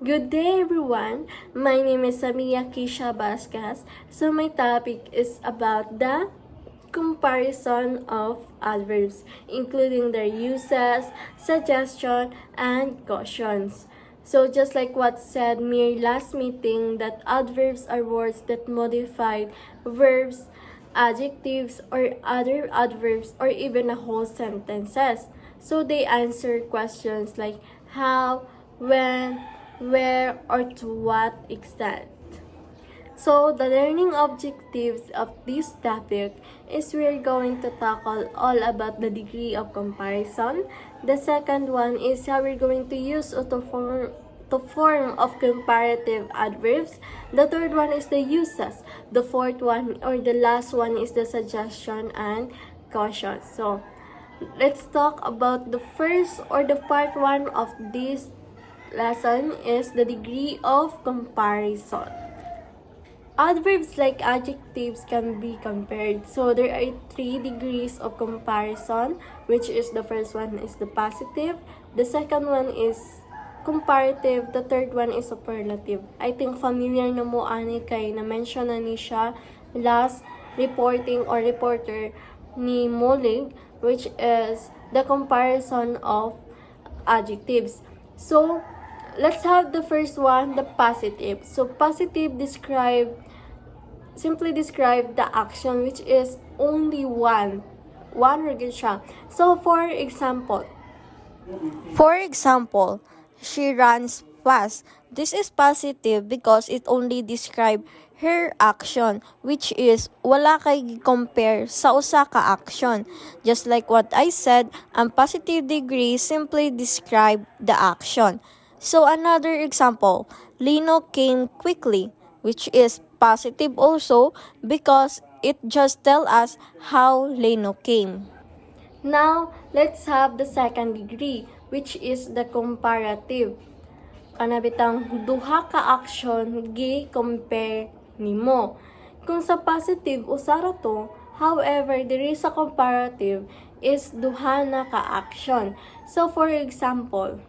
Good day everyone, my name is Samia Kisha Vasquez. So my topic is about the comparison of adverbs, including their uses, suggestion, and cautions. So just like what said Mir last meeting, that adverbs are words that modify verbs, adjectives, or other adverbs, or even a whole sentences. So they answer questions like how, when, where, or to what extent. So, the learning objectives of this topic is we're going to tackle all about the degree of comparison. The second one is how we're going to use or to form of comparative adverbs. The third one is the uses. The fourth one or the last one is the suggestion and caution. So, let's talk about the first or the part one of this lesson is the degree of comparison. Adverbs like adjectives can be compared. So there are 3 degrees of comparison, which is the first one is the positive, the second one is comparative, the third one is superlative. I think familiar na mo ani kay na-mention na ni siya last reporting or reporter ni Molig, which is the comparison of adjectives. So let's have the first one, the positive. So positive simply describe the action which is only one regard siya. So for example, she runs fast. This is positive because it only describe her action, which is wala kay compare sa usa ka action. Just like what I said, ang positive degree simply describe the action. So another example, Lino came quickly, which is positive also because it just tell us how Lino came. Now, let's have the second degree, which is the comparative. Kanabitang duha ka action gi-compare nimo. Kung sa positive usara to, however, diri sa comparative is duha na ka action. So for example,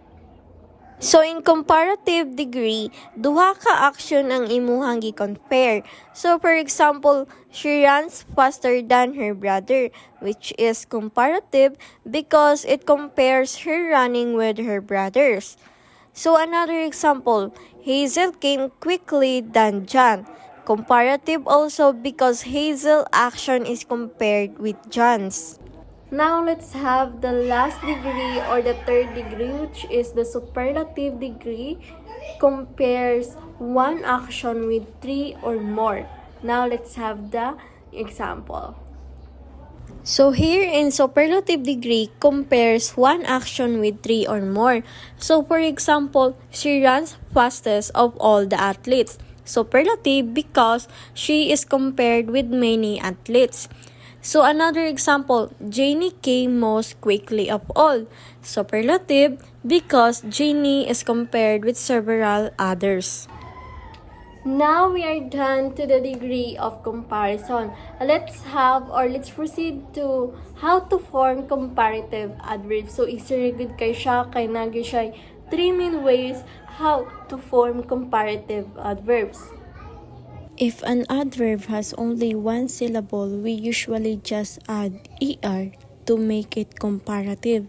in comparative degree, duha ka action ang imuhang gi-compare. So for example, she runs faster than her brother, which is comparative because it compares her running with her brothers. So another example, Hazel came quickly than John. Comparative also because Hazel action is compared with John's. Now let's have the last degree or the third degree, which is the superlative degree, compares one action with 3 or more. Now let's have the example. So here in superlative degree compares one action with 3 or more. So for example, she runs fastest of all the athletes. Superlative because she is compared with many athletes. So another example, Janie came most quickly of all. Superlative because Janie is compared with several others. Now we are done to the degree of comparison. Let's proceed to how to form comparative adverbs. So easy good kay siya kay nagi siya 3 main ways how to form comparative adverbs. If an adverb has only one syllable, we usually just add er to make it comparative.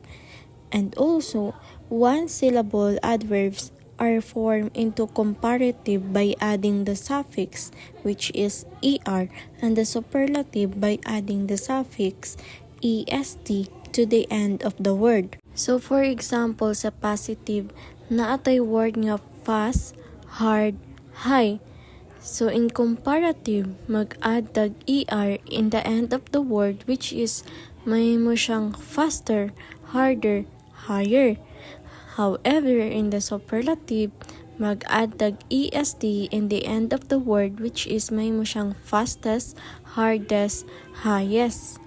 And also, one-syllable adverbs are formed into comparative by adding the suffix, which is er, and the superlative by adding the suffix est to the end of the word. So for example, sa positive, naatay word nga fast, hard, high. So in comparative, mag-add tag er in the end of the word, which is may mo siyang faster, harder, higher. However, in the superlative, mag-add tag est in the end of the word, which is may mo siyang fastest, hardest, highest.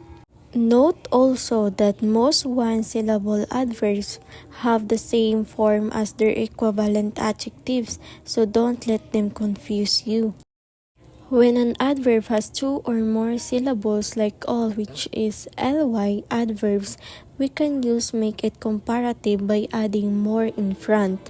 Note also that most one-syllable adverbs have the same form as their equivalent adjectives, so don't let them confuse you. When an adverb has 2 or more syllables like all, which is ly adverbs, we can use make it comparative by adding more in front.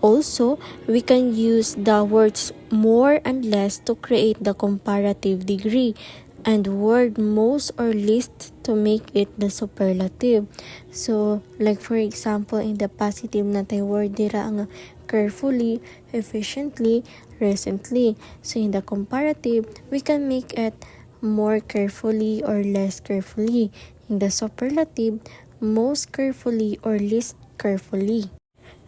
Also, we can use the words more and less to create the comparative degree, and word most or least to make it the superlative. So, like for example, in the positive na tayo word dira ang carefully, efficiently, recently. So, in the comparative, we can make it more carefully or less carefully. In the superlative, most carefully or least carefully.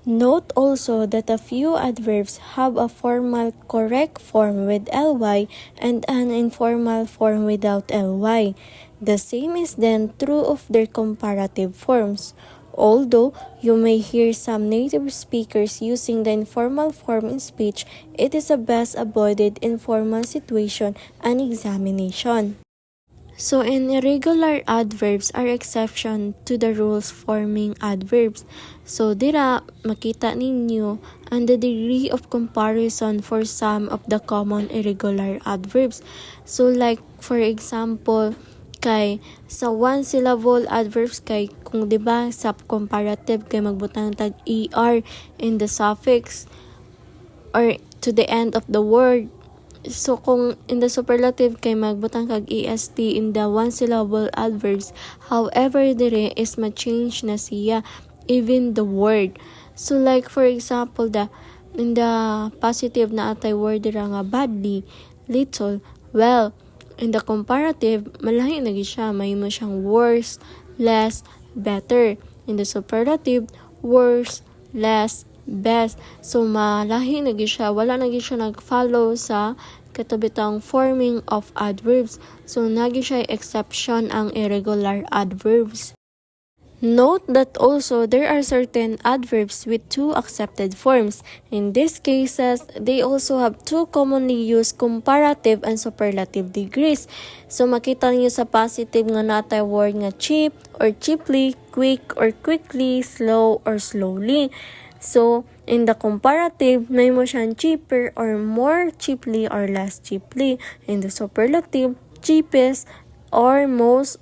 Note also that a few adverbs have a formal correct form with ly and an informal form without ly. The same is then true of their comparative forms. Although you may hear some native speakers using the informal form in speech, it is a best avoided in formal situation and examination. So, irregular adverbs are exception to the rules forming adverbs. So, dira, makita ninyo ang the degree of comparison for some of the common irregular adverbs. So, like, for example, kay sa one syllable adverbs kay kung di ba sa comparative kay magbutang tag er in the suffix or to the end of the word. So, kung in the superlative kay magbutang kag est in the one syllable adverbs, however dire is ma-change na siya, even the word. So, like for example, in the positive na atay word dira nga badly, little, well. In the comparative, malahi na gid siya, mahimo siyang worse, less, better. In the superlative, worse, less, best. So, malahi na gid siya. Wala na gid siya nag-follow sa katubitang forming of adverbs. So, nagi siya exception ang irregular adverbs. Note that also there are certain adverbs with two accepted forms. In these cases, they also have two commonly used comparative and superlative degrees. So makita niyo sa positive nga natay word nga cheap or cheaply, quick or quickly, slow or slowly. So in the comparative, may mo siyang cheaper or more cheaply or less cheaply. In the superlative, cheapest or most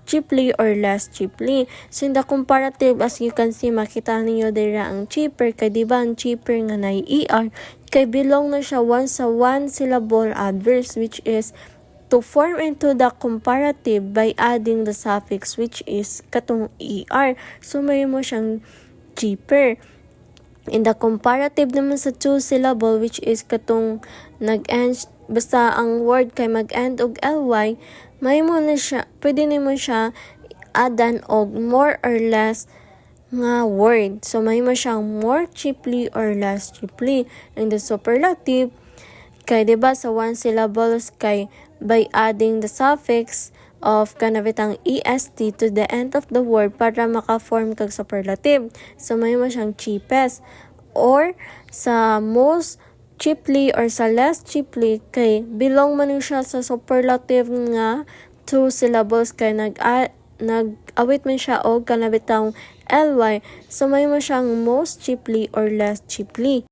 cheaply or less cheaply. So in the comparative, as you can see, makita niyo dira ang cheaper kay diba ang cheaper nga na er kay belong na siya sa one syllable adverbs, which is to form into the comparative by adding the suffix which is katong er. So may mo siyang cheaper. In the comparative naman sa two syllable, which is katong nag-end, basta ang word kay mag-end og ly, may mo na siya, pwede nimo siya adan og more or less nga word. So may mo siyang more cheaply or less cheaply. In the superlative, kay diba sa one syllables kay by adding the suffix of kanabitang est to the end of the word para maka-form kag superlative. So may mo siyang cheapest. Or sa most cheaply or sa less cheaply kay belong man siya sa superlative nga two syllables kay nag-awit man siya og kanabitang ly. So may mo siyang most cheaply or less cheaply.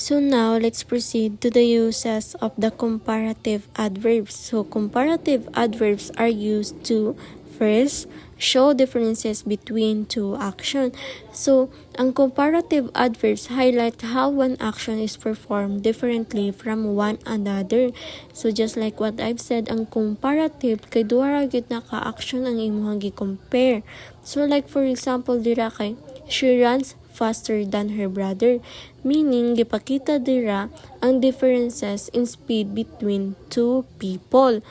So now, let's proceed to the uses of the comparative adverbs. So comparative adverbs are used to, first, show differences between two actions. So, ang comparative adverbs highlight how one action is performed differently from one another. So, just like what I've said, ang comparative, kay duha ra gyud na ka-action ang imuhang gi-compare. So, like for example, dira kay, she runs faster than her brother, meaning gipakita dira ang differences in speed between two people.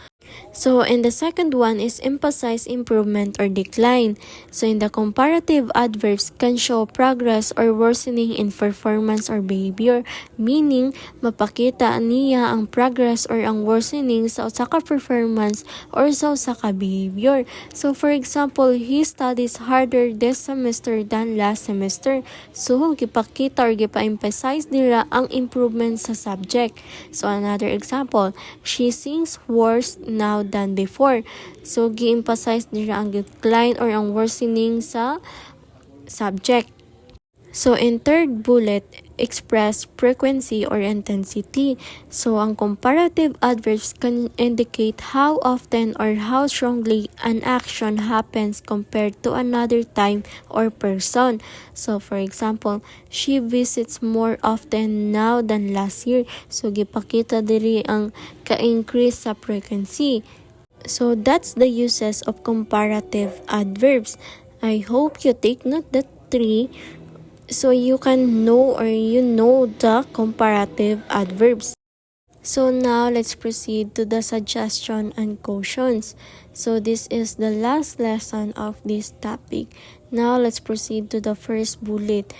So, and the second one is emphasize improvement or decline. So, in the comparative adverbs can show progress or worsening in performance or behavior, meaning mapakita niya ang progress or ang worsening sa usa ka performance or sa usa ka behavior. So, for example, he studies harder this semester than last semester. So, gipakita or gipa-emphasize nila ang improvement sa subject. So, another example, she sings worse now than before. So, gi-emphasize nila ang decline or ang worsening sa subject. So, in third bullet, express frequency or intensity. So, ang comparative adverbs can indicate how often or how strongly an action happens compared to another time or person. So, for example, she visits more often now than last year. So, gipakita diri ang ka-increase sa frequency. So, that's the uses of comparative adverbs. I hope you take note that 3 so you can know or you know the comparative adverbs. So now let's proceed to the suggestion and cautions. So this is the last lesson of this topic. Now let's proceed to the first bullet.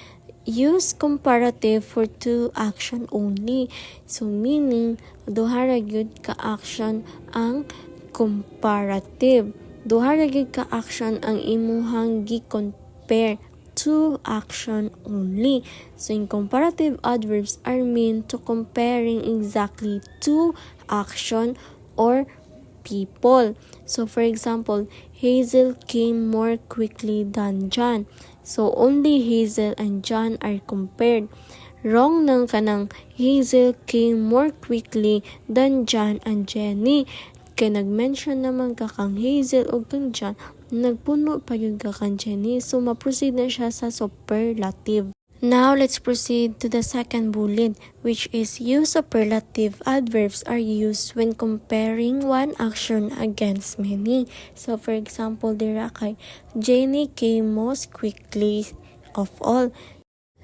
Use comparative for two action only. So meaning, duha ra gyud ka action ang comparative. Duha ra gyud ka action ang imuhang gi-compare. Two action only. So in comparative adverbs are meant to comparing exactly two action or people. So for example, Hazel came more quickly than John. So only Hazel and John are compared. Wrong nang kanang Hazel came more quickly than John and Jenny. Kaya nag-mention naman ka kang Hazel o kang John, nagpuno pa yung ka kang Jenny. So, ma-proceed na siya sa superlative. Now, let's proceed to the second bullet, which is use superlative adverbs are used when comparing one action against many. So, for example, dira kay Jenny came most quickly of all.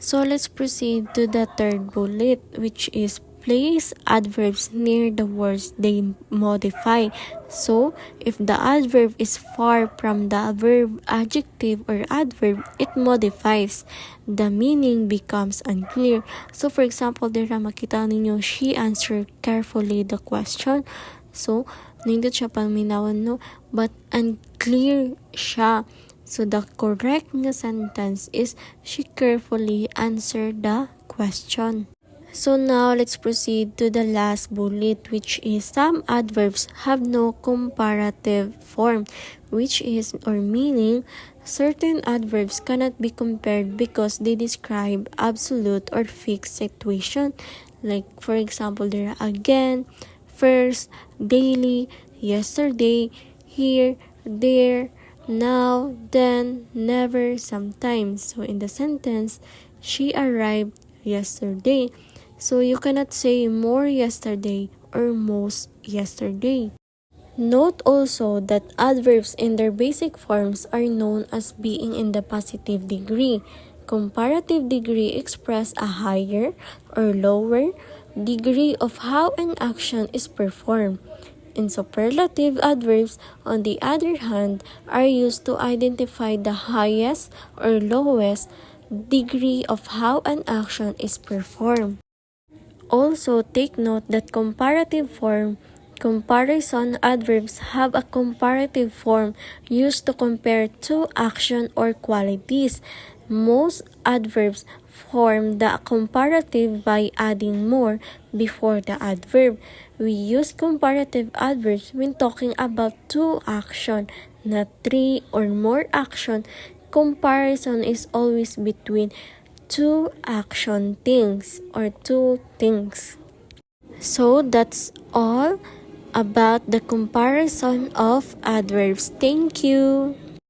So, let's proceed to the third bullet, which is place adverbs near the words they modify. So, if the adverb is far from the verb, adjective, or adverb, it modifies. The meaning becomes unclear. So, for example, dira makita ninyo, she answered carefully the question. So, nindot siya paminawan, no? But unclear siya. So, the correct nga sentence is, she carefully answered the question. So now, let's proceed to the last bullet, which is some adverbs have no comparative form, which is or meaning certain adverbs cannot be compared because they describe absolute or fixed situation. Like, for example, there are again, first, daily, yesterday, here, there, now, then, never, sometimes. So in the sentence, she arrived yesterday. So you cannot say more yesterday or most yesterday. Note also that adverbs in their basic forms are known as being in the positive degree. Comparative degree express a higher or lower degree of how an action is performed. And superlative adverbs, on the other hand, are used to identify the highest or lowest degree of how an action is performed. Also, take note that comparison adverbs have a comparative form used to compare two action or qualities. Most adverbs form the comparative by adding more before the adverb. We use comparative adverbs when talking about two action, not three or more action. Comparison is always between two action things or two things. So that's all about the comparison of adverbs. Thank you.